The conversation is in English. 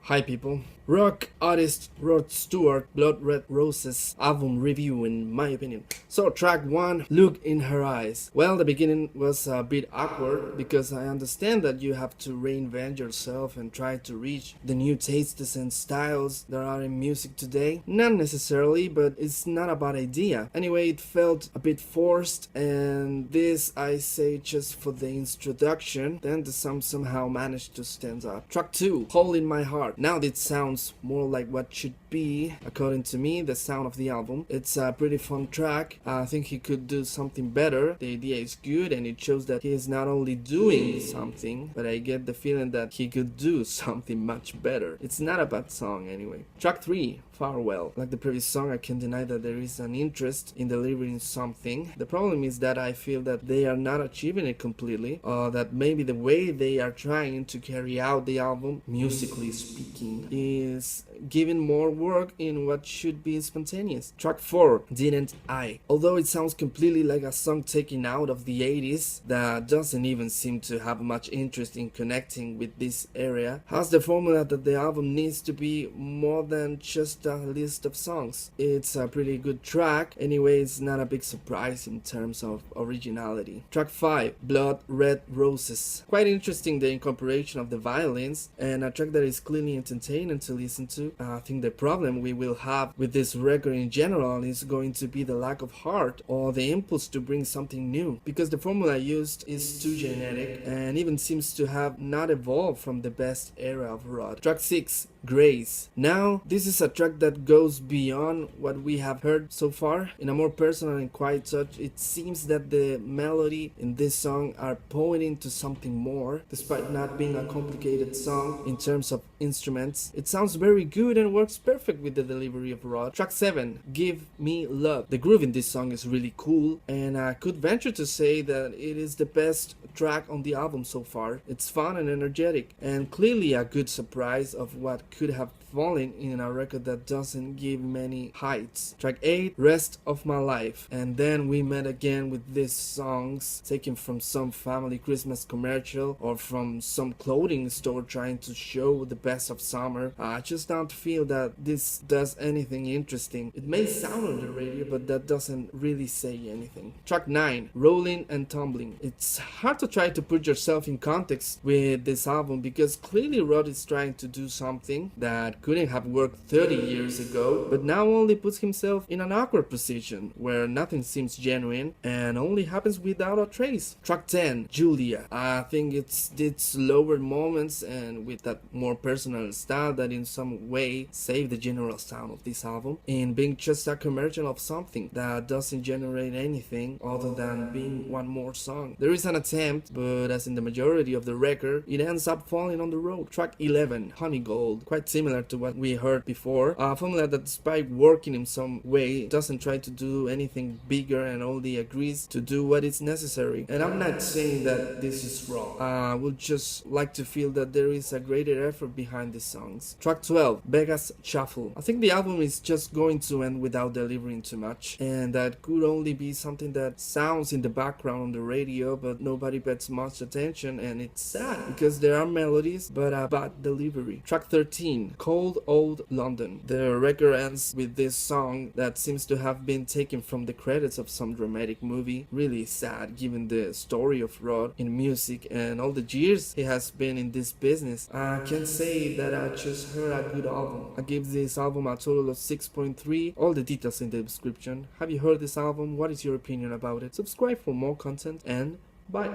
Hi people. Rock artist Rod Stewart, Blood Red Roses album review in my opinion. So track 1, Look in Her Eyes. Well, the beginning was a bit awkward because I understand that you have to reinvent yourself and try to reach the new tastes and styles that are in music today. Not necessarily, but it's not a bad idea. Anyway, it felt a bit forced, and this I say just for the introduction. Then the song somehow managed to stand up. Track 2, Hole in My Heart. Now this sounds more like what should be, according to me, the sound of the album. It's a pretty fun track. I think he could do something better. The idea is good and it shows that he is not only doing something, but I get the feeling that he could do something much better. It's not a bad song anyway. Track 3, Farewell. Like the previous song, I can't deny that there is an interest in delivering something. The problem is that I feel that they are not achieving it completely, or that maybe the way they are trying to carry out the album, musically speaking, is giving more work in what should be spontaneous. Track 4, Didn't I. Although it sounds completely like a song taken out of the 80s that doesn't even seem to have much interest in connecting with this area, has the formula that the album needs to be more than just a list of songs. It's a pretty good track. Anyway, it's not a big surprise in terms of originality. Track 5, Blood Red Roses. Quite interesting, the incorporation of the violins, and a track that is clearly entertaining to listen to. I think the problem we will have with this record in general is going to be the lack of heart or the impulse to bring something new, because the formula used is too generic and even seems to have not evolved from the best era of Rod. Track 6, Grace. Now, this is a track that goes beyond what we have heard so far. In a more personal and quiet touch, it seems that the melody in this song are pointing to something more, despite not being a complicated song in terms of instruments. It sounds very good and works perfect with the delivery of Rod. Track 7, Give Me Love. The groove in this song is really cool, and I could venture to say that it is the best track on the album so far. It's fun and energetic, and clearly a good surprise of what could have fallen in a record that doesn't give many heights. Track 8, Rest of My Life. And then we met again with these songs taken from some family Christmas commercial or from some clothing store trying to show the best of summer. I just don't feel that this does anything interesting. It may sound on the radio, but that doesn't really say anything. Track 9, Rollin Tumblin. It's hard to try to put yourself in context with this album because clearly Rod is trying to do something that couldn't have worked 30 years ago, but now only puts himself in an awkward position where nothing seems genuine and only happens without a trace. Track 10, Julia. I think it's did slower moments and with that more personal style that in some way save the general sound of this album in being just a commercial of something that doesn't generate anything other than being one more song. There is an attempt, but as in the majority of the record, it ends up falling on the road. Track 11, Honey Gold. Quite similar to what we heard before, a formula that despite working in some way doesn't try to do anything bigger and only agrees to do what is necessary. And I'm not saying that this is wrong. I would just like to feel that there is a greater effort behind these songs. Track 12, Vegas Shuffle. I think the album is just going to end without delivering too much, and that could only be something that sounds in the background on the radio but nobody pays much attention, and it's sad because there are melodies but a bad delivery. Track 13, Cold Old London. The record ends with this song that seems to have been taken from the credits of some dramatic movie. Really sad given the story of Rod in music and all the years he has been in this business. I can say that I just heard a good album. I give this album a total of 6.3. All the details in the description. Have you heard this album? What is your opinion about it? Subscribe for more content and bye.